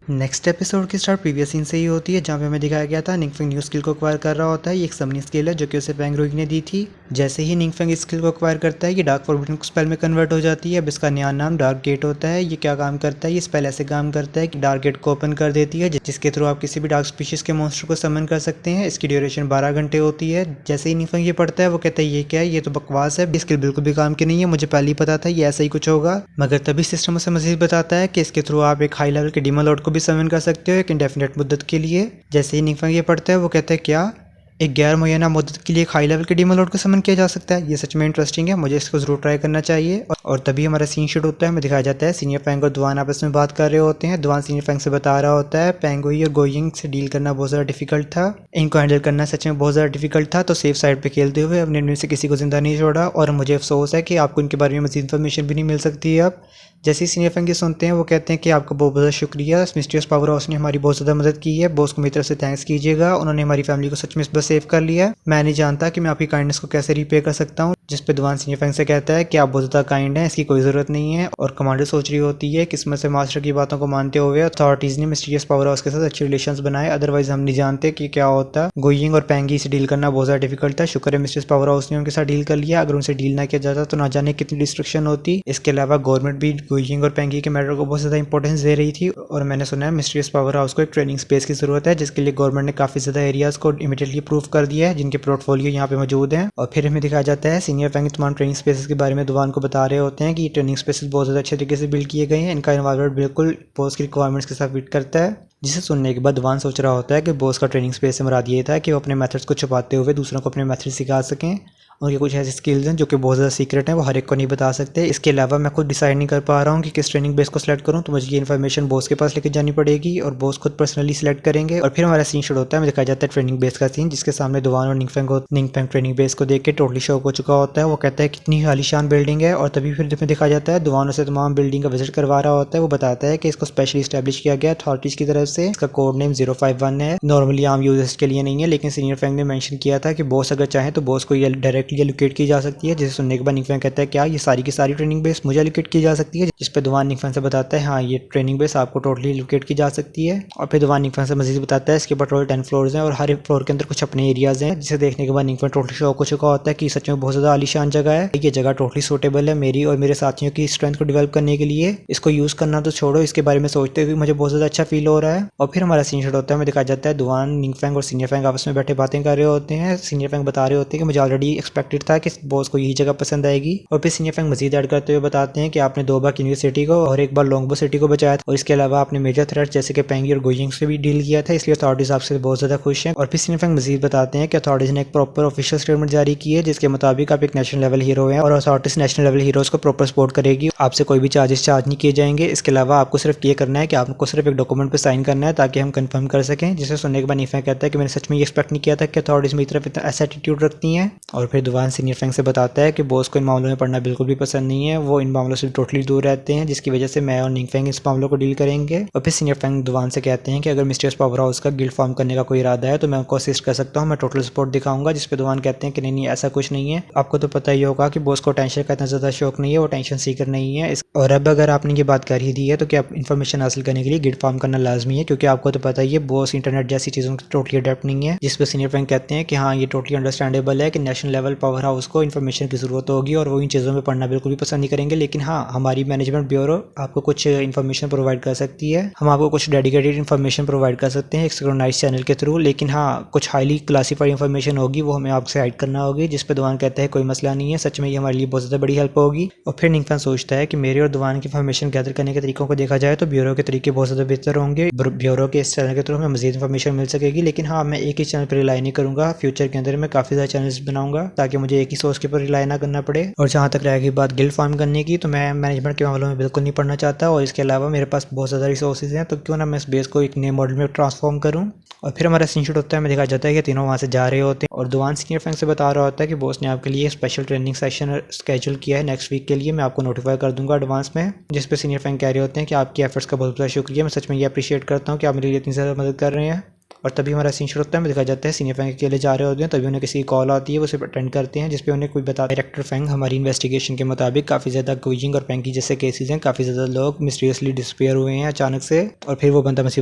Next episode की start previous scene से ही होती है, जहाँ पे हमें दिखाया गया था निंगफेंग न्यू स्किल को एक्वायर कर रहा होता है। ये एक समनी स्किल है जो कि उसे पैंग रोइंग ने दी थी। जैसे ही निंगफेंग इस स्किल को एक्वायर करता है, ये डार्क फॉरबिडन स्पेल में कन्वर्ट हो जाती है। अब इसका नया नाम डार्क गेट होता है। ये क्या काम करता है? ये स्पेल ऐसे काम करता है कि डार्क गेट को ओपन कर देती है, जिसके थ्रू आप किसी भी डार्क स्पीशीज के मॉन्स्टर को समन कर सकते हैं। इसकी ड्यूरेशन 12 घंटे होती है। जैसे ही निंगफेंग ये पढ़ता है, वो कहता है ये क्या है, ये तो बकवास है, स्किल बिल्कुल भी काम की नहीं है, मुझे पहले ही पता था ये ऐसा ही कुछ होगा। मगर तभी सिस्टम उसे मजीद बताता है कि इसके थ्रू आप एक हाई लेवल के डीमन लॉर्ड को भी समन कर सकते हो एक इंडेफिनेट मुद्दत के लिए। जैसे ही निंगफेंग ये पढ़ता है, वो कहता है क्या एक गैर मुय्यना मुद्दत के लिए एक हाई लेवल के डीमन लॉर्ड को समन किया जा सकता है? ये सच में इंटरेस्टिंग है, मुझे इसको जरूर ट्राई करना चाहिए। और तभी हमारा सीन शूट होता है। हमें दिखाया जाता है सीनियर फैंग और दुआन आपस में बात कर रहे होते हैं। दुआन सीनियर फैंग से बता रहा होता है पेंगुई और गोइंग से डील करना बहुत ज़्यादा डिफिकल्ट था, इनको हैंडल करना सच में बहुत ज़्यादा डिफिकल्ट था, तो सेफ साइड पे खेलते हुए अपने इनमें से किसी को जिंदा नहीं छोड़ा। और मुझे अफसोस है कि आपको इनके बारे में मज़ीद इन्फॉर्मेशन भी नहीं मिल सकती है। अब जैसे ही सीनियर फैंग ये सुनते हैं, वो कहते हैं कि आपका बहुत बहुत शुक्रिया, मिस्टीरियस पावर हाउस ने हमारी बहुत ज़्यादा मदद की है, बॉस को मेरी तरफ से थैंक्स कीजिएगा, उन्होंने हमारी फैमिली को सच में इस बार सेव कर लिया है। मैं नहीं जानता कि मैं आपकी काइंडनेस को कैसे रीपे कर सकता हूँ। जिस पे दुआन सीनियर फैंग से कहता है कि आप बहुत ज़्यादा काइंड हैं, इसकी कोई ज़रूरत नहीं है। और कमांडर सोच रही होती है किस्मत से मास्टर की बातों को मानते हुए अथॉरिटीज़ ने मिस्टीरियस पावर हाउस के साथ अच्छे रिलेशंस बनाए, अदरवाइज हम नहीं जानते कि क्या होता। गोइंग और पेंगी से डील करना बहुत ज़्यादा डिफिकल्ट था, शुक्र है मिस्टीरियस पावर हाउस ने उनके साथ डील कर लिया, अगर उनसे डील ना किया जाता तो ना जाने कितनी डिस्ट्रक्शन होती। इसके अलावा गवर्नमेंट भी गोइंग और पेंगी के मैटर को बहुत ज़्यादा इंपॉर्टेंस दे रही थी। और मैंने सुना है मिस्टीरियस पावर हाउस को एक ट्रेनिंग स्पेस की ज़रूरत है, जिसके लिए गवर्नमेंट ने काफ़ी ज़्यादा एरियाज़ को इमीडिएटली अप्रूव कर दिया है, जिनके पोर्टफोलियो यहाँ पे मौजूद हैं। और फिर हमें दिखाया जाता है सीनियर फैंग तमाम ट्रेनिंग स्पेसेस के बारे में दुआन को बता रहे होते हैं कि ये ट्रेनिंग स्पेसेस बहुत ज़्यादा अच्छे तरीके से बिल्ड किए गए हैं, इनका एनवायरनमेंट बिल्कुल बॉस की रिक्वायरमेंट्स के साथ फिट करता है। जिसे सुनने के बाद दुआन सोच रहा होता है कि बॉस का ट्रेनिंग स्पेस से मुराद ये था कि वो अपने मेथड्स को छुपाते हुए दूसरों को अपने मेथड सिखा सकें। उनके कुछ ऐसे स्किल्स हैं जो कि बहुत ज़्यादा सीक्रेट हैं, वो हर एक को नहीं बता सकते। इसके अलावा मैं खुद डिसाइड नहीं कर पा रहा हूँ कि किस ट्रेनिंग बेस को सिलेक्ट करूँ, तो मुझे ये इन्फॉर्मेशन बॉस के पास लेके जानी पड़ेगी और बॉस खुद पर्सनली सिलेक्ट करेंगे। और फिर हमारा सीन शुरू होता है। हमें दिखाया जाता है ट्रेनिंग बेस का सीन, जिसके सामने दुआन और निंगफेंग ट्रेनिंग बेस को देख के टोटली शॉक हो चुका होता है। वो कहता है कितनी आलीशान बिल्डिंग है। और तभी फिर दिखाया जाता है दुआन उसे तमाम बिल्डिंग का विजिट करवा रहा होता है। वो बताता है कि इसको स्पेशली स्टैब्लिश किया गया अथॉरिटीज़ की तरफ से, इसका कोड नेम 051 है, नॉर्मली आम यूजर्स के लिए नहीं है, लेकिन सीनियर फैंग ने मेंशन किया था कि बॉस अगर चाहे तो बॉस को ये डायरेक्टली एलोकेट की जा सकती है। जिसे सुनने के बाद निंगफेंग कहता है क्या ये सारी की सारी ट्रेनिंग बेस मुझे एलोकेट की जा सकती है? जिस पे दुआन निंगफेंग से बताता है हाँ, ये ट्रेनिंग बेस आपको टोटली एलोकेट की जा सकती है। और फिर दुआन निंगफेंग से मजीद बताता है इसके ऊपर टोटल 10 फ्लोर्स हैं और हर एक फ्लोर के अंदर कुछ अपने एरियाज हैं, जिसे देखने के बाद निंगफेंग टोटली शॉक हो चुका होता है कि सच में बहुत ज़्यादा आलीशान जगह है। ये जगह टोटली सूटेबल है मेरी और मेरे साथियों की स्ट्रेंथ को डेवलप करने के लिए। इसको यूज़ करना तो छोड़ो, इसके बारे में सोचते हुए मुझे बहुत ज़्यादा अच्छा फील हो रहा है। और फिर हमारा सीन शॉट होता है। हमें दिखाया जाता है दुआन निंगफेंग और सीनियर फैंग आपस में बैठे बातें कर रहे होते हैं। सीनियर फैंग बता रहे होते हैं कि मुझे ऑलरेडी एक्सपेक्टेड था कि बॉस को यही जगह पसंद आएगी। और फिर सीनियर फैंग मजीद ऐड करते हुए बताते हैं कि आपने 2 बार किन्यू सिटी को और 1 बार लॉन्गबो सिटी को बचाया था, और इसके अलावा आपने मेजर थ्रेट जैसे कि पेंगी और गोइंग से भी डील किया था, इसलिए अथॉरिटीज आपसे बहुत ज़्यादा खुश हैं। और फिर सीनियर फैंग मजीद बताते हैं कि अथॉरिटीज ने एक प्रॉपर ऑफिशियल स्टेटमेंट जारी की है, जिसके मुताबिक आप एक नेशनल लेवल हीरो हैं और अथॉरिटीज नेशनल लेवल हीरोज को प्रॉपर सपोर्ट करेगी, आपसे कोई भी चार्ज नहीं किए जाएंगे। इसके अलावा आपको सिर्फ ये करना है कि आपको सिर्फ एक डॉक्यूमेंट पर साइन करना है ताकि हम कंफर्म कर सकें। जिसे सुनने के बाद निंगफेंग कहता है कि मैंने सच में ये एक्सपेक्ट नहीं किया था कि अथॉरिटीज मेरी तरफ इतना ऐसा एटीट्यूड रखती हैं। और फिर दुआन सीनियर फैंग से बताता है कि बॉस को इन मामलों में पढ़ना बिल्कुल भी पसंद नहीं है, वो इन मामलों से टोटली दूर रहते हैं, जिसकी वजह से मैं और निंगफेंग इस मामलों को डील करेंगे। और फिर सीनियर फैंग दुआन से कहते हैं कि अगर मिस्टीरियस पावर हाउस का गिल्ड फॉर्म करने का कोई इरादा है तो मैं उनको असिस्ट कर सकता हूँ, मैं टोटल सपोर्ट दिखाऊंगा। जिस पे दुआन कहते हैं कि नहीं ऐसा कुछ नहीं है, आपको तो पता ही होगा कि बॉस को टेंशन का इतना ज़्यादा शौक नहीं है, वो टेंशन सीकर नहीं है। और अब अगर आपने ये बात कर ही दी है तो क्या इन्फॉर्मेशन हासिल करने के लिए गिल्ड फॉर्म करना लाजमी है, क्योंकि आपको तो पता ही है बॉस इंटरनेट जैसी चीज़ों की टोटली अडेप्ट नहीं है। जिस पर सीनियर फैंग कहते हैं कि हाँ, ये टोटली अंडरस्टैंडेबल है कि नेशनल लेवल पावर हाउस को इन्फॉर्मेशन की ज़रूरत होगी और वो इन चीज़ों में पढ़ना बिल्कुल भी पसंद नहीं करेंगे, लेकिन हाँ, हमारी मैनेजमेंट ब्यूरो आपको कुछ इन्फॉर्मेशन प्रोवाइड कर सकती है, हम आपको कुछ डेडिकेटेड इन्फॉर्मेशन प्रोवाइड कर सकते हैं एक सिंक्रोनाइज्ड चैनल के थ्रू, लेकिन हाँ, कुछ हाईली क्लासीफाइड इन्फॉर्मेशन होगी वो हमें आपसे हाइड करना होगी। जिस पर दुआन कहता है कोई मसला नहीं है, सच में ये हमारे लिए बहुत ज़्यादा बड़ी हेल्प होगी। और फिर निंगफेंग सोचता है कि मेरे और दुआन की इन्फॉर्मेशन गैदर करने के तरीकों को देखा जाए तो ब्यूरो के तरीके बहुत ज़्यादा बेहतर होंगे, ब्यूरो के इस चैनल के थ्रू हमें मजीद इन्फॉर्मेशन मिल सकेगी। लेकिन हाँ, मैं एक ही चैनल पर रिलाई नहीं करूँगा, फ्यूचर के अंदर मैं काफ़ी ज़्यादा चैनल्स बनाऊंगा ताकि मुझे एक ही सोर्स के ऊपर रिलाई ना करना पड़े। और जहाँ तक रहेगी बात गिल्ड फॉर्म करने की, तो मैं मैनेजमेंट के मामलों में बिल्कुल नहीं पढ़ना चाहता, और इसके अलावा मेरे पास बहुत ज़्यादा रिसोर्सेज हैं, तो क्यों ना मैं इस बेस को एक नए मॉडल में ट्रांसफॉर्म करूँ। और फिर हमारा सीन शूट होता है। हमें दिखाया जाता है कि तीनों वहाँ से जा रहे होते हैं और दुआन सीनियर फैंग से बता रहा होता है कि बॉस ने आपके लिए स्पेशल ट्रेनिंग सेशन स्केड्यूल किया है नेक्स्ट वीक के लिए, मैं आपको नोटिफाई कर दूंगा एडवांस में। जिस पे सीनियर फैंग कह रहे होते हैं कि आपकी एफर्ट्स का बहुत बहुत शुक्रिया, मैं सच में ये अप्रिशिएट करता हूँ कि आप मेरे लिए इतनी ज़्यादा मदद कर रहे हैं। और तभी हमारा सीन शुरू होता है, दिखाया जाता है सीनियर फैंग अकेले जा रहे होते हैं, तभी उन्हें किसी की कॉल आती है, वो उसे अटेंड करते हैं, जिसपे उन्हें कोई बताता है डायरेक्टर फैंग हमारी इन्वेस्टिगेशन के मुताबिक काफ़ी ज़्यादा गुइजिंग और पैंकी जैसे केसेस हैं, काफ़ी ज़्यादा लोग मिस्टीरियसली डिसअपीयर हुए हैं अचानक से। और फिर वो बंदा मुझे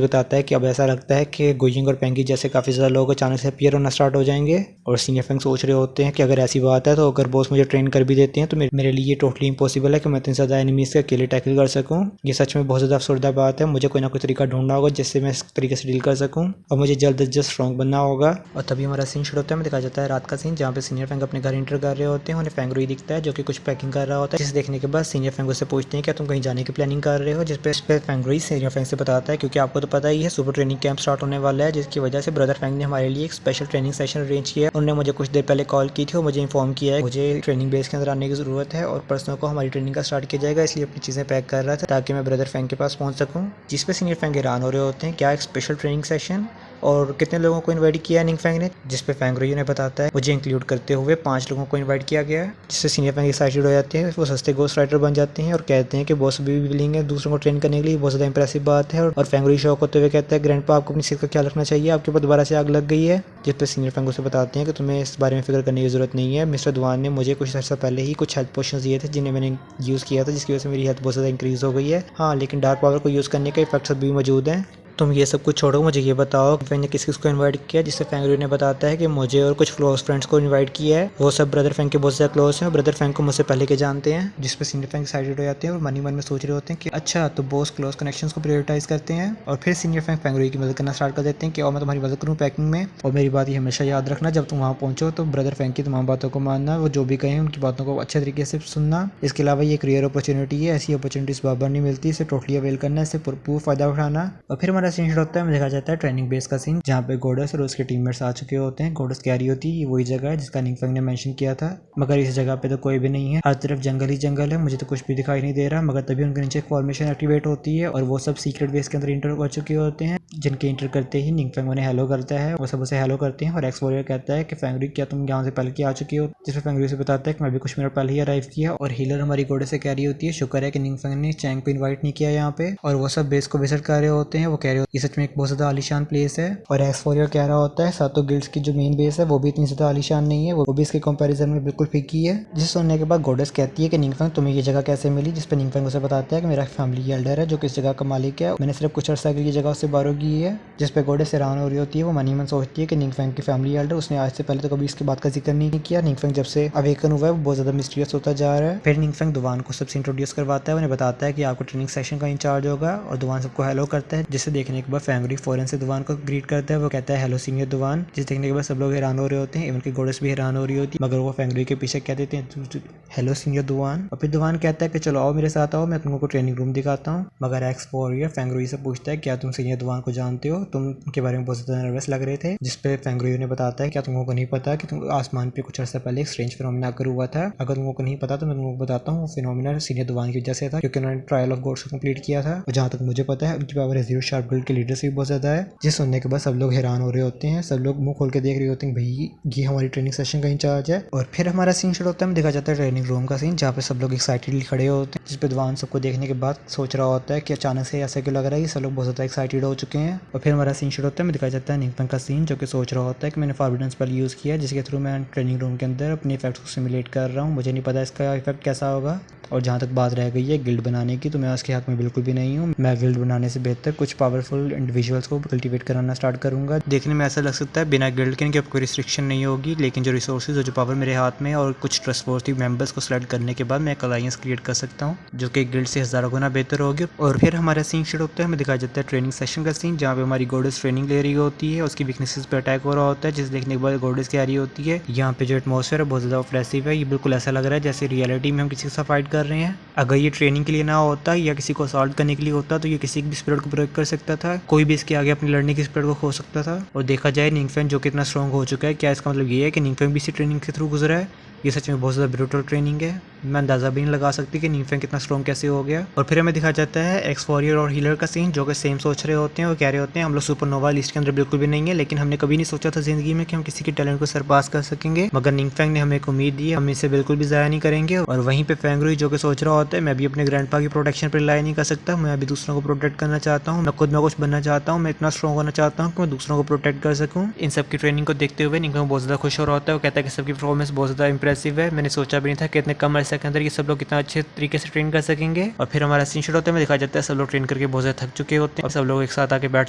बताता है कि अब ऐसा लगता है कि गुइजिंग और पैंकी जैसे काफ़ी ज़्यादा लोग अचानक से अपीयर होना स्टार्ट हो जाएंगे। और सीनियर फैंग सोच रहे होते हैं कि अगर ऐसी बात है तो अगर बॉस मुझे ट्रेन कर भी देते हैं तो मेरे लिए टोटली इम्पॉसिबल है कि मैं इतने ज़्यादा एनिमीज़ के अकेले टैकल कर सकूँ। ये सच में बहुत ज़्यादा अफसरदा बात है, मुझे कोई ना कोई तरीका ढूंढना होगा जिससे मैं इस तरीके से डील कर सकूँ और मुझे जल्द अज जल्द स्ट्रॉन्ग बनना होगा। और तभी हमारा सीन शुरू होता है, दिखाया जाता है रात का सीन, जहाँ पे सीनियर फैंग अपने घर इंटर कर रहे होते हैं। उन्हें फैंग रोई दिखता है जो कि कुछ पैकिंग कर रहा होता है, जिसे देखने के बाद सीनियर फैंग उससे पूछते हैं क्या तुम कहीं जाने की प्लानिंग कर रहे हो, जिस पे फैंग रोई सीनियर फैंग से बताता है क्योंकि आपको तो पता ही है सुपर ट्रेनिंग कैंप स्टार्ट होने वाला है, जिसकी वजह से ब्रदर फैंग ने हमारे लिए एक स्पेशल ट्रेनिंग सेशन अरेंज किया है। उन्होंने मुझे कुछ देर पहले कॉल की थी और मुझे इन्फॉर्म किया है मुझे ट्रेनिंग बेस के अंदर आने की जरूरत है और परसों को हमारी ट्रेनिंग का स्टार्ट किया जाएगा, इसलिए अपनी चीज़ें पैक कर रहा था ताकि मैं ब्रदर फैंग के पास पहुंच सकूं। जिस पे सीनियर फैंग हैरान हो रहे होते हैं क्या एक स्पेशल ट्रेनिंग सेशन और कितने लोगों को इनवाइट किया है निंग फैंग ने, जिस पे फैंग रोई ने बताता है मुझे इंक्लूड करते हुए 5 लोगों को इनवाइट किया गया है। जिससे सीनियर फैंग एक्साइटेड हो जाते हैं, वो सस्ते गोस्ट राइटर बन जाते हैं और कहते हैं कि बॉस भी विलिंग है दूसरों को ट्रेन करने के लिए, बहुत ज़्यादा इंप्रेसिव बात है। और फैंग रोई शौक होते हुए कहता है ग्रैंडपा आपको अपनी सेहत का ख्याल रखना चाहिए, आपके ऊपर दोबारा से आग लग गई है। जिस पे सीनियर फैंग उसे बताते हैं कि तुम्हें इस बारे में फिक्र करने की जरूरत नहीं है, मिस्टर दुआन ने मुझे कुछ अर्सा पहले ही कुछ हेल्थ पोशंस दिए थे जिन्हें मैंने यूज़ किया था, जिसकी वजह से मेरी हेल्थ बहुत ज़्यादा इंक्रीज़ हो गई है। हाँ, लेकिन डार्क पावर को यूज़ करने के इफेक्ट्स भी मौजूद हैं। तुम ये सब कुछ छोड़ो, मुझे ये बताओ फैंग ने किस किस को इनवाइट किया। जिससे फैंग रोई ने बताता है कि मुझे और कुछ क्लोज फ्रेंड्स को इनवाइट किया है, वो सब ब्रदर फैंग के बहुत ज़्यादा क्लोज हैं और ब्रदर फैंग को मुझसे पहले के जानते हैं। जिस पे सीनियर फैंग एक्साइटेड हो जाते हैं और मन ही मन में सोच रहे होते हैं कि अच्छा तो बॉस क्लोज कनेक्शंस को प्रायोरिटाइज करते हैं। और फिर सीनियर फैंग फैंग रोई की मदद करना स्टार्ट कर देते हैं कि और मैं तुम्हारी मदद करूँ पैकिंग में, और मेरी बात ये हमेशा याद रखना जब तुम वहाँ पहुंचो तो ब्रदर फैंग की तमाम बातों को मानना, वो जो भी कहें उनकी बातों को अच्छे तरीके से सुनना। इसके अलावा ये करियर अपॉर्चुनिटी है, ऐसी अपॉर्चुनिटीज बार बार नहीं मिलती, इसे टोटली अवेल करना, इससे भरपूर फायदा उठाना। और फिर हमारा सीन होता है, जाता है ट्रेनिंग बेस का सीन, जहाँ पे गोडस और उसके टीममेट्स आ चुके होते हैं। गोडस कह रही होती है ये वही जगह है जिसका निंग फैंग ने मेंशन किया था, मगर इस जगह पे तो कोई भी नहीं है, हर तरफ जंगल ही जंगल है, मुझे तो कुछ भी दिखाई नहीं दे रहा। मगर तभी उनके नीचे फॉर्मेशन एक्टिवेट होती है और वो सब सीक्रेट बेस के अंदर इंटर कर चुके होते हैं, जिनके इंटर करते ही निंग फैंग उन्हें हेलो करता है, वो सब उसे हेलो करते हैं। और एक्स वॉरियर कहता है कि फैंग रोई क्या तुम यहाँ से पहले की आ चुकी हो, जिसमें फैंग रोई से बताता है कि मैं भी कुछ मिनट पहले ही अराइव किया। और हीलर हमारी गोडस से कह रही होती है शुक्र है कि निंग फैंग ने चैंग को इन्वाइट नहीं किया यहाँ पे, और वो सब बेस को विजिट कर रहे होते हैं। वो कह रहे हो ये सच में एक बहुत ज़्यादा आलीशान प्लेस है। और एक्स वॉरियर कह रहा होता है सातों गिल्ड्स की जो मेन बेस है वो भी इतनी ज़्यादा आलीशान नहीं है, वो भी इसके कंपैरिजन में बिल्कुल फीकी है। जिसे सुनने के बाद गोडस कहती है कि निंग फैंग तुम्हें ये जगह कैसे मिली, जिस पर निंग फैंग उसे बताता है कि मेरा फैमिली एल्डर है जो कि इस जगह का मालिक है, मैंने सिर्फ कुछ अर्सा के लिए जगह उससे बारो की है। जिस पे गोडस हैरान हो रही होती है, वो मन ही मन सोचती है कि निंग फैंग की फैमिली एल्डर, उसने आज से पहले तो कभी इसकी बात का जिक्र नहीं किया। निंग फैंग जब से अवेकन हुआ है वो बहुत ज़्यादा मिस्टीरियस होता जा रहा है। फिर निंग फैंग दुवान को सबसे इंट्रोड्यूस करवाता है, उन्हें बताता है कि आपको ट्रेनिंग सेशन का इंचार्ज होगा, और दुवान सबको हेलो करता है, जिसे देखने के बाद फैंग रोई फौरन से दुवान को ग्रीट करता है। वो कहता है हेलो सीनियर दुवान, जिसे देखने के बाद सब लोग हैरान हो रहे होते हैं, इवन की गोडस भी हैरान हो रही होती है, मगर वो फैंग रोई के पीछे कह देते हैं हेलो सीनियर दुवान। और फिर दुवान कहता है कि चलो आओ मेरे साथ आओ, मैं तुमको ट्रेनिंग रूम दिखाता हूँ। मगर एक्स वॉरियर फैंग रोई से पूछता है क्या तुम सीनियर दुवान को जानते हो, तुम उनके बारे में बहुत ज़्यादा नर्वस लग रहे थे। जिसपे फैंग रोई ने बताता है क्या तुमको नहीं पता कि तुम आसमान पे कुछ अर्सा पहले एक स्ट्रेंज फिनोमिना आकर हुआ था। अगर तुमको नहीं पता तो मैं तुमको बताता हूँ, वो फिनोमिना सीनियर दुवान की वजह से था, क्योंकि उन्होंने ट्रायल ऑफ गॉड्स को कंप्लीट किया था। और जहाँ तक मुझे पता है उनकी पावर जीरो शार्प गिल्ड के लीडर से भी बहुत ज़्यादा है। जिस सुनने के बाद सब लोग हैरान हो रहे होते हैं, सब लोग मुंह खोल के देख रहे होते हैं भाई ये हमारी ट्रेनिंग सेशन का इंचार्ज है। और फिर हमारा सीन शुरू होता है, देखा जाता है ट्रेनिंग रूम का सीन, जहाँ पे सब लोग एक्साइटेडली खड़े होते हैं। जिस पे दुवान सबको देखने के बाद सोच रहा होता है कि अचानक से ऐसा क्यों लग रहा है कि सब लोग बहुत ज़्यादा एक्साइटेड हो चुके हैं। और फिर हमारा सीन शुरू होता है, दिखाया जाता है निंग फैंग का सीन, जो कि सोच रहा होता है कि मैंने फॉरबिडन स्पेल यूज़ किया जिसके थ्रू मैं ट्रेनिंग रूम के अंदर अपने इफेक्ट्स को सिमुलेट कर रहा हूँ, मुझे नहीं पता इसका इफेक्ट कैसा होगा। और जहाँ तक बात रह गई है गिल्ड बनाने की, तो मैं उसके हक में बिल्कुल भी नहीं हूँ। मैं गिल्ड बनाने से बेहतर कुछ पावरफुल इंडिविजुअल्स को कल्टीवेट कराना स्टार्ट करूँगा। देखने में ऐसा लग सकता है बिना गिल्ड के इनकी कोई रिस्ट्रिक्शन नहीं होगी, लेकिन जो रिसोर्सेज और जो पावर मेरे हाथ में है और कुछ ट्रस्टवर्थी मेंबर्स को सेलेक्ट करने के बाद मैं एक अलायंस क्रिएट कर सकता हूँ जो कि गिल्ड से हज़ारों गुना बेहतर होगी। और फिर हमारा सीन शुरू होता है, हमें दिखाया जाता है ट्रेनिंग सेशन का सीन, जहाँ पे हमारी गोडेस ट्रेनिंग ले रही होती है, उसकी वीकनेसेस पे अटैक हो रहा होता है, जिसे देखने के बाद गोडेस कह रही होती है यहाँ पे जो एटमॉस्फेयर है बहुत ज़्यादा ऑप्रेसिव है, ये बिल्कुल ऐसा लग रहा है जैसे रियलिटी में हम किसी के साथ फाइट कर रहे हैं। अगर ये ट्रेनिंग के लिए ना होता या किसी को असॉल्ट करने के लिए होता तो ये किसी भी स्पिरिट को ब्रेक कर सकता था, कोई भी इसके आगे अपनी लड़ने की स्पिरिट को खो सकता था। और देखा जाए निंग फैंग जो कितना स्ट्रॉन्ग हो चुका है, क्या इसका मतलब ये है कि निंग फैंग भी इसी ट्रेनिंग के थ्रू गुजरा है, ये सच में बहुत ज़्यादा ब्रूटल ट्रेनिंग है। मैं अंदाज़ा भी नहीं लगा सकती कि निंगफेंग कितना स्ट्रॉन्ग कैसे हो गया। और फिर हमें दिखाया जाता है एक्स वॉरियर और हीलर का सीन, जो कि सेम सोच रहे होते हैं और कह रहे होते हैं हम लोग सुपरनोवा लिस्ट के अंदर बिल्कुल भी नहीं है, लेकिन हमने कभी नहीं सोचा था जिंदगी में कि हम किसी के टैलेंट को सरपास कर सकेंगे। मगर निंगफेंग ने हमें एक उम्मीद दी, हम इसे बिल्कुल भी ज़ाया नहीं करेंगे। और वहीं पे फेंगरुई जो कि सोच रहा होता है मैं भी अपने ग्रैंडपा की प्रोटेक्शन पर रिलाई नहीं कर सकता, मैं भी दूसरों को प्रोटेक्ट करना चाहता हूँ, मैं खुद में कुछ बनना चाहता हूँ, मैं इतना स्ट्रॉन्ग होना चाहता हूँ कि मैं दूसरों को प्रोटेक्ट कर सकूँ। इन सब की ट्रेनिंग को देखते हुए निंगफेंग बहुत ज़्यादा खुश हो रहा होता है। वो कहता है कि सबकी परफॉर्मेंस बहुत ज़्यादा इंप्रेसिव है, मैंने सोचा भी नहीं था कि इतने कम अर्से के अंदर ये सब लोग कितना अच्छे तरीके से ट्रेन कर सकेंगे। और फिर हमारा सीन शुरू होता है, दिखाया जाता है सब लोग ट्रेन करके बहुत ज़्यादा थक चुके होते हैं और सब लोग एक साथ आके बैठ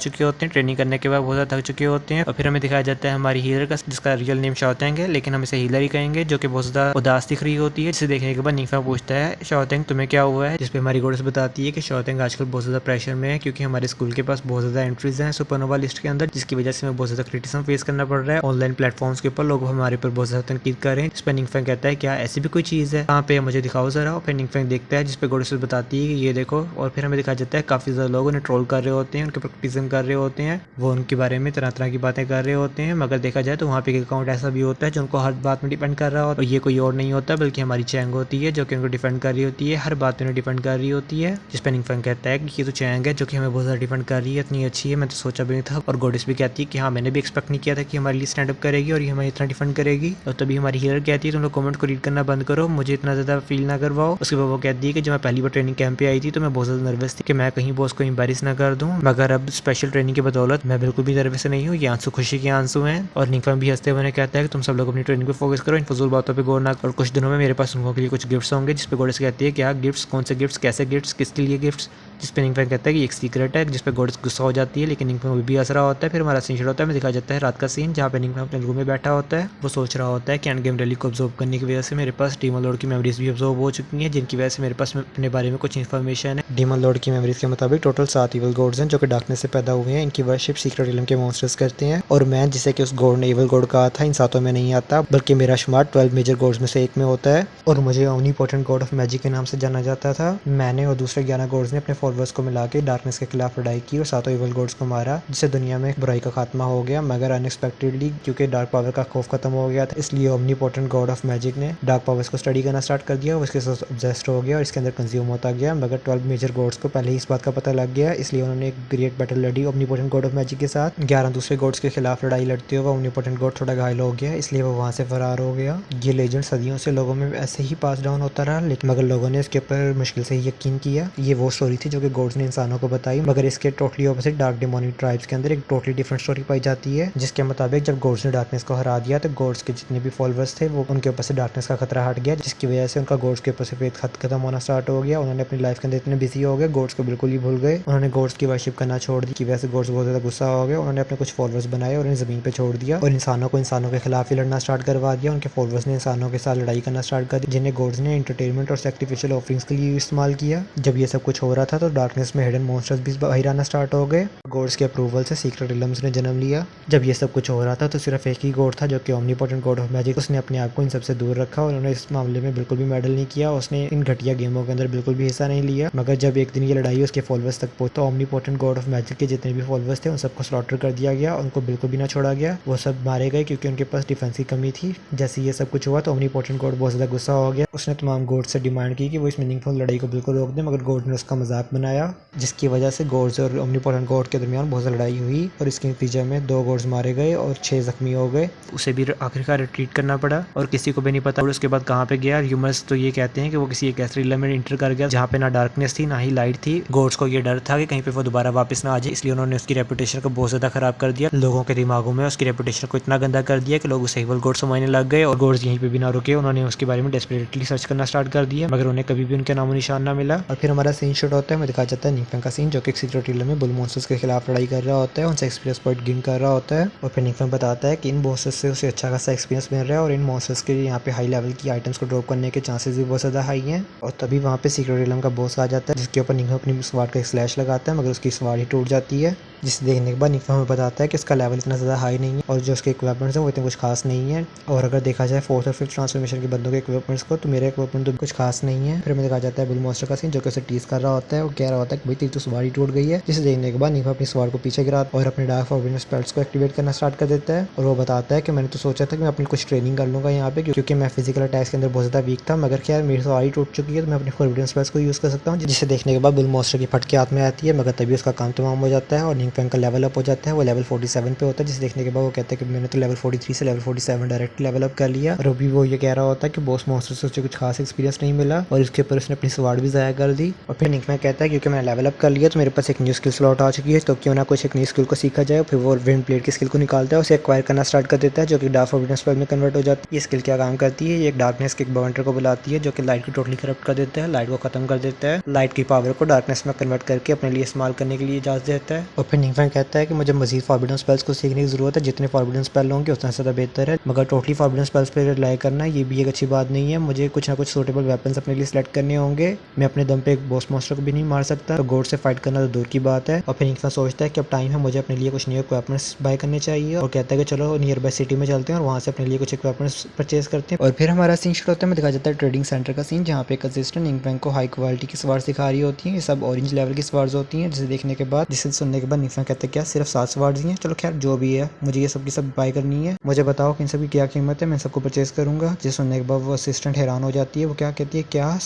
चुके होते हैं, ट्रेनिंग करने के बाद बहुत ज़्यादा थक चुके होते हैं। और फिर हमें दिखाया जाता है हमारी हीलर का, जिसका रियल नेम शाओतेंग है, लेकिन हम इसे हीलर ही कहेंगे, जो कि बहुत ज़्यादा उदास दिख रही होती है। जिसे देखने के बाद निंगफेंग पूछता है शाओतेंग तुम्हें क्या हुआ है, जिसपे हमारी गोडेस बताती है कि शाओतेंग आजकल बहुत ज़्यादा प्रेशर में है, क्योंकि हमारे स्कूल के पास बहुत ज़्यादा एंट्रीज हैं सुपरनोवा लिस्ट के अंदर, जिसकी वजह से हमें बहुत ज़्यादा क्रिटिसिज्म फेस करना पड़ रहा है। ऑनलाइन प्लेटफॉर्म्स के ऊपर लोग हमारे पर बहुत ज़्यादा तनकीद कर रहे हैं। जिस पर निंगफेंग कहता है क्या ऐसी भी कोई चीज़ है, कहाँ पे मुझे दिखाओ जरा। और फिर निंगफेंग देखता है, जिसपे गोडेस बताती है कि ये देखो। और फिर हमें दिखाया जाता है काफ़ी ज़्यादा लोग उन्हें ट्रोल कर रहे होते हैं, उनके ऊपर क्रिटिसिज्म कर रहे होते हैं, वो उनके बारे में तरह तरह की बातें कर रहे होते हैं। मगर देखा जाए तो वहाँ पे एक अकाउंट ऐसा भी होता है जो उनको हर बात में डिपेंड कर रहा होता है, और ये कोई और नहीं होता बल्कि हमारी चैंग होती है, जो कि उनको डिफेंड कर रही होती है, हर बात में डिफेंड कर रही होती है। जिस पर निंगफेंग कहता है कि ये तो चैंग है जो कि हमें बहुत ज़्यादा डिफेंड कर रही है, इतनी अच्छी है, मैं तो सोचा भी नहीं था। और गोडेस भी कहती है कि हाँ मैंने भी एक्सपेक्ट नहीं किया था कि हमारे लिए स्टैंड अप करेगी और ये हमें इतना डिफेंड करेगी। और तभी हमारी हीलर कहती है तुम लोग कमेंट को रीड करना बंद करो, मुझे इतना ज़्यादा फील ना करवाओ। उसके बाद वो कहती है कि जब मैं पहली बार ट्रेनिंग कैंप पे आई थी तो मैं बहुत ज़्यादा नर्वस थी कि मैं कहीं बॉस को एम्बैरेस ना कर दूं, मगर अब स्पेशल ट्रेनिंग की बदौलत मैं बिल्कुल भी नर्वस नहीं हूँ, ये आंसू खुशी के आंसू हैं। और निंगफेंग भी हंसते हुए कहता है कि तुम सब लोग अपनी ट्रेनिंग पे फोकस करो, इन फजूल बातों पे गौर ना करो, और कुछ दिनों में मेरे पास उनको के लिए कुछ गिफ्ट्स होंगे। जिस पे गोडेस कहती है क्या गिफ्ट्स, कौन से गिफ्ट्स, कैसे गिफ्ट्स, किसके लिए गिफ्ट्स। जिस पे निंगफेंग कहता है कि एक सीक्रेट है, जिस पे गोडेस गुस्सा हो जाती है, लेकिन निंगफेंग भी हंस रहा होता है। फिर हमारा सीन शुरू होता है, दिखाया जाता है रात का सीन, जहाँ पे निंगफेंग अपने रूम में बैठा होता है। वो सोच रहा होता है कि एंड गेम रैली को ऑब्जर्व करने की वजह से मेरे पास डीमन लॉर्ड की मेमोरीज भी ऑब्जर्व हो चुकी हैं, जिनकी वजह से मेरे पास अपने बारे में कुछ इन्फॉर्मेशन है। डीमन लॉर्ड की मेमोरीज के मुताबिक टोटल 7 इवल गॉड्स हैं जो कि डार्कनेस से पैदा हुए हैं, इनकी वर्शिप सीक्रेट रिलम के मॉन्स्टर्स करते हैं। और मैं जिसे कि उस गॉड ने इवल गॉड कहा था, इन सातों में नहीं आता, बल्कि मेरा शुमार 12 मेजर गॉड्स में से एक में होता है, और मुझे ओमनीपोटेंट गॉड ऑफ मैजिक के नाम से जाना जाता था। मैंने और दूसरे 11 गॉड्स ने अपने फॉलोअर्स को मिला के डार्कनेस के खिलाफ लड़ाई की और सातों इवल गॉड्स को मारा, जिससे दुनिया में बुराई का खात्मा हो गया। मगर अनएक्सपेक्टेडली क्योंकि डार्क पावर का खौफ खत्म हो गया था, इसलिए ओमनीपोटेंट गॉड ऑफ मैजिक ने डार्क पावर्स को स्टडी करना स्टार्ट कर दिया और उसके साथ ऑब्सेस्ड हो गया और इसके अंदर कंज्यूम होता गया। मगर 12 मेजर गॉड्स को पहले ही इस बात का पता लग गया, इसलिए उन्होंने एक ग्रेट बैटल लड़ी ओमनीपोटेंट गॉड ऑफ मैजिक के साथ। 11 दूसरे गॉड्स के खिलाफ लड़ाई लड़ते हुए ओमनीपोटेंट गॉड थोड़ा घायल हो गया, इसलिए वो वहाँ से फरार हो गया। ये लेजेंड सदियों से लोगों में ऐसे ही पास डाउन होता रहा, लेकिन मगर लोगों ने इसके ऊपर मुश्किल से ही यकीन किया। ये वो स्टोरी थी जो कि गॉड्स ने इंसानों को बताई, मगर इसके totally opposite dark demonic tribes के अंदर एक टोटली डिफरेंट स्टोरी पाई जाती है, जिसके मुताबिक जब गॉड्स ने डार्कनेस को हरा दिया तो गॉड्स के जितने भी फॉलोअर्स थे वो उनके ऊपर से डार्कनेस का खतरा हट गया, जिसकी वजह से उनका गॉड्स के ऊपर से फेथ खत्म होना स्टार्ट हो गया। उन्होंने अपनी लाइफ के अंदर इतने बिजी हो गए, गॉड्स को बिल्कुल ही भूल गए। उन्होंने गॉड्स की वर्शिप करना छोड़ दी, की वजह से गॉड्स बहुत ज्यादा गुस्सा हो गए। उन्होंने अपने कुछ फॉलोअर्स बनाए और उन्हें जमीन पे छोड़ दिया और इंसानों को इंसानों के खिलाफ ही लड़ना स्टार्ट करवा दिया। उनके फॉलोअर्स ने इंसानों के साथ लड़ाई करना स्टार्ट कर दी, जिन्हें गॉड्स ने एंटरटेनमेंट और सैक्रिफिशियल ऑफरिंग्स के लिए इस्तेमाल किया। जब ये सब कुछ हो रहा था तो डार्कनेस में हिडन मॉन्स्टर्स भी बाहर आना स्टार्ट हो गए। गॉड्स के अप्रूवल से सीक्रेट रिलम्स ने जन्म लिया। जब ये सब कुछ हो रहा था तो सिर्फ एक ही गॉड था जो कि ओमनीपोटेंट गॉड ऑफ मैजिक, उसने अपने आप को इन सबसे दूर रखा और उन्होंने इस मामले में बिल्कुल भी मेडल नहीं किया, उसने इन घटिया गेमों के अंदर बिल्कुल भी हिस्सा नहीं लिया। मगर जब एक दिन ये लड़ाई उसके फॉलोअर्स तक पहुंची तो ओमनीपोटेंट गॉड ऑफ मैजिक के जितने भी फॉलोअर्स थे उन सबको स्लॉटर कर दिया गया, उनको बिल्कुल भी ना छोड़ा गया। वो सब मारे गए क्योंकि उनके पास डिफेंस की कमी थी। जैसे ये सब कुछ हुआ तो ओमनीपोटेंट गॉड बहुत ज्यादा गुस्सा हो गया, उसने तमाम गॉड से डिमांड की कि वो इस मीनिंगफुल लड़ाई को बिल्कुल रोक दे, मगर गॉड ने उसका मजाक बनाया, जिसकी वजह से गॉड्स और ओमनीपोटेंट गॉड के दरमियान बहुत ज्यादा लड़ाई हुई और इसके नतीजे में 2 गॉड्स मारे गए और 6 जख्मी हो गए। उसे भी आखिरकार रिट्रीट करना पड़ा और किसी को भी नहीं पता और उसके बाद कहाँ पे गया। ह्यूमर्स तो ये कहते हैं कि वो किसी एक ऐसे रिलम में इंटर कर गया जहाँ पे ना डार्कनेस थी ना ही लाइट थी। गॉड्स को ये डर था कि कहीं पे वो दोबारा वापस ना आ जाए, इसलिए उन्होंने उसकी रेपुटेशन को बहुत ज्यादा खराब कर दिया। लोगों के दिमागों में उसकी रेपुटेशन को इतना गंदा कर दिया कि लोग उसे इवल गॉड समझने लग गए और गॉड्स यहीं पे भी ना रुके, उन्होंने उसके बारे में डेस्परेटली सर्च करना स्टार्ट कर दिया, मगर उन्हें कभी भी उनके नामो निशान ना मिला। और फिर हमारा सीन शूट होता है, दिखाया जाता है निंगफेंग का सीन जो कि एक सीक्रेट रिलम में बुल मॉन्स्टर्स के खिलाफ लड़ाई कर रहा होता है, उनसे एक्सपीरियंस पॉइंट गेन कर रहा होता है। और फिर निंगफेंग बताता है कि इन बॉसेस से उसे अच्छा खासा एक्सपीरियंस मिल रहा है और इन मॉन्स्टर्स के लिए यहाँ पे हाई लेवल की आइटम्स को ड्रॉप करने के चांसेस भी बहुत ज़्यादा हाई हैं। और तभी वहाँ पे सीक्रेट रिलम का बॉस आ जाता है, जिसके ऊपर निंगफेंग अपनी स्वार्ड का एक स्लैश लगाता है, मगर उसकी स्वार्ड ही टूट जाती है, जिसे देखने के बाद निंगफेंग हमें बताता है कि इसका लेवल इतना ज़्यादा हाई नहीं है और जो उसके इक्विपमेंट्स हैं वो इतने कुछ खास नहीं है। और अगर देखा जाए 4th और 5th ट्रांसफॉर्मेशन के बंदों के इक्विपमेंट्स को तो मेरे इक्विपमेंट तो कुछ खास नहीं है। फिर हमें दिखाया जाता है बुल मॉन्स्टर का सीन जो कि उसे टीज कर रहा होता है और कह रहा होता है कि भाई तेरी तो स्वार्ड ही टूट गई है, जिसे देखने के बाद निंगफेंग अपनी स्वार्ड को पीछे गिरा और अपने डार्क फॉरबिडन स्पेल्स को एक्टिवेट करना स्टार्ट कर देता है। और वो बताता है कि मैंने तो सोचा था कि मैं अपनी कुछ ट्रेनिंग कर लूंगा यहाँ पे, क्योंकि मैं फिजिकल अटैक्स के अंदर बहुत ज़्यादा वीक था। मगर क्या मेरी तो आई टूट चुकी है, तो मैं अपनी फॉरबिडन स्पेल्स को यूज़ कर सकता हूँ, जिसे देखने के बाद बुल मॉन्स्टर की फटके हाथ में आती है। मगर तभी उसका काम तमाम हो जाता है और निंगफेंग का लेवल अप हो जाता है। वो लेवल 47 पे होता है, जिसे देखने के बाद वो कहता है कि मैंने तो लेवल 43 से लेवल 47 डायरेक्ट लेवल अप कर लिया। और अभी वो ये कह रहा होता है कि बॉस मॉन्स्टर से उसे कुछ खास एक्सपीरियंस नहीं मिला और इसके ऊपर उसने अपनी स्वाड भी ज़ाया कर दी। और फिर निंगफेंग कहता है क्योंकि मैंने लेवल अप कर लिया तो मेरे पास एक न्यू स्किल स्लॉट आ चुकी है, तो क्यों ना कुछ एक न्यू स्किल को सीखा जाए। फिर वो विंड ब्लेड की स्किल को निकालता है, उसे एक्वायर करना स्टार्ट कर देता है, जो कि डार्क फॉरबिडन स्पेल में कन्वर्ट हो जाती है। ये स्किल क्या काम करती है, ये एक डार्कनेस के बवंडर को बुलाती है, जो कि लाइट को टोटली करप्ट कर देता है, लाइट को खत्म कर देता है, लाइट की पावर को डार्कनेस में कन्वर्ट करके अपने लिए इस्तेमाल करने के लिए इजाजत देता है। और फिर निंगफेंग कहता है कि मुझे मजीद फॉरबिडन स्पेल्स को सीखने की जरूरत है, जितने फॉरबिडन स्पेल होंगे उतना ज़्यादा बेहतर है। मगर टोटली फॉरबिडन स्पेल्स पर रिलाई करना ये भी एक अच्छी बात नहीं है, मुझे कुछ ना कुछ सूटेबल वेपन्स अपने लिए सिलेक्ट करने होंगे। मैं अपने दम पे एक बॉस मॉन्स्टर को भी नहीं मार सकता, तो गॉड से फाइट करना तो दूर की बात है। और फिर निंगफेंग सोचता है कि अब टाइम है मुझे अपने लिए कुछ न्यू वेपन्स बाय करने चाहिए, और कहता है कि चलो नियर बाय सिटी में चलते हैं और वहाँ से अपने लिए कुछ वेपन्स परचेज करते हैं। और फिर हमारा सीन शुरू होता है, दिखाया जाता है ट्रेडिंग सेंटर का सीन, जहाँ पे एक असिस्टेंट निंगफेंग को हाई क्वालिटी की स्वार्ड्स दिखा रही होती हैं। ये सब ऑरेंज लेवल की स्वार्ड्स होती हैं, जिसे देखने के बाद, जिसे सुनने के बाद निंगफेंग कहते हैं क्या सिर्फ 7 स्वार्ड्स ही हैं। चलो खैर जो भी है, मुझे ये सब की सब बाय करनी है, मुझे बताओ कि इन सब की क्या कीमत है, मैं सबको परचेज करूंगा। जिसे सुनने के बाद वो असिस्टेंट हैरान हो जाती है। वो क्या कहती है, क्या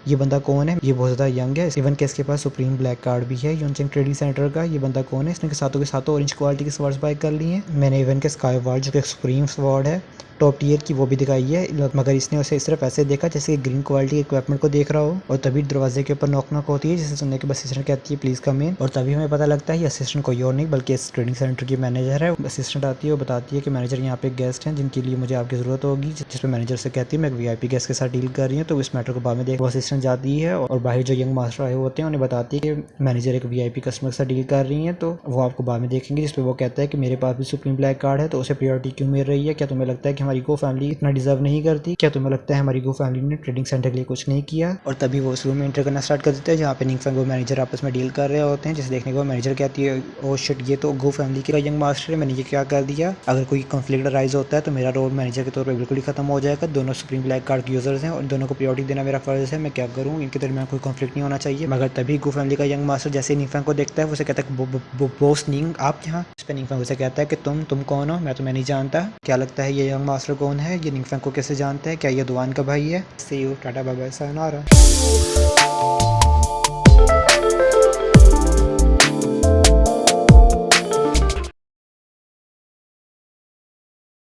ये बंदा कौन है, ये बहुत ज़्यादा यंग है, इवन के इसके पास सुप्रीम ब्लैक कार्ड भी है यूनचेंग ट्रेडिंग सेंटर का। ये बंदा कौन है, इसने के साथों ऑरेंज क्वालिटी की स्वार्ड्स बाय कर ली हैं। मैंने इवन के स्काई वार्ड जो कि सुप्रीम स्वार्ड है टॉप टीयर की, वो भी दिखाई है, मगर इसने उसे सिर्फ ऐसे देखा जैसे ग्रीन क्वालिटी इक्विपमेंट को देख रहा हो। और तभी दरवाजे के ऊपर नॉक नॉक होती है, जिसे सुनने के बाद असिस्टेंट कहती है प्लीज़ कम इन। और तभी हमें पता लगता है ये असिस्टेंट कोई और नहीं बल्कि इस ट्रेडिंग सेंटर की मैनेजर है। असिस्टेंट आती है और बताती है कि मैनेजर यहाँ पे गेस्ट हैं जिनके लिए मुझे आपकी ज़रूरत होगी, जिस पर मैनेजर से कहती है मैं एक वीआईपी गेस्ट के साथ डील कर रही हूँ। तो इस मैटर को बाद में देख वो असिस्टेंट जाती है और बाहर जो यंग मास्टर आए होते हैं उन्हें बताती है कि मैनेजर एक वीआईपी कस्टमर के साथ डील कर रही है, तो वो आपको बाद में देखेंगे। जिस पर वो कहता है कि मेरे पास भी सुप्रीम ब्लैक कार्ड है, तो उसे प्रायोरिटी क्यों मिल रही है, क्या तुम्हें लगता है कि हमारी गो फैमिली इतना डिजर्व नहीं करती, क्या तुम्हें लगता है हमारी गो फैमिली ने ट्रेडिंग सेंटर के लिए कुछ नहीं किया। और तभी वो उस रूम में एंटर करना स्टार्ट कर देते हैं जहाँ पे निंगफेंग और मैनेजर आपस में डील कर रहे होते हैं, जिसे देखने को मैनेजर कहती है ओ शिट ये तो गो फैमिली का यंग मास्टर है, मैंने ये क्या कर दिया। अगर कोई कॉन्फ्लिक्ट राइज होता है तो मेरा रोल मैनेजर के तौर पर बिल्कुल ही खत्म हो जाएगा। दोनों सुप्रीम ब्लैक कार्ड के यूजर्स हैं और दोनों को प्रायोरिटी देना मेरा फर्ज है, मैं क्या करूँ, इनके दरमियान कोई कॉन्फ्लिक्ट नहीं होना चाहिए। मगर तभी गो फैमिली का यंग मास्टर जैसे निंगफेंग को देखता है उसे कहता है बॉस निंग आप यहाँ। इस पर निंगफेंग उसे कहता है कि तुम कौन हो, मैं तुम्हें नहीं जानता। क्या लगता है ये यंग मास्टर कौन है, ये निंगफेंग को कैसे जानता है, क्या ये दुआन का भाई है। See you, tata bye bye, sayonara.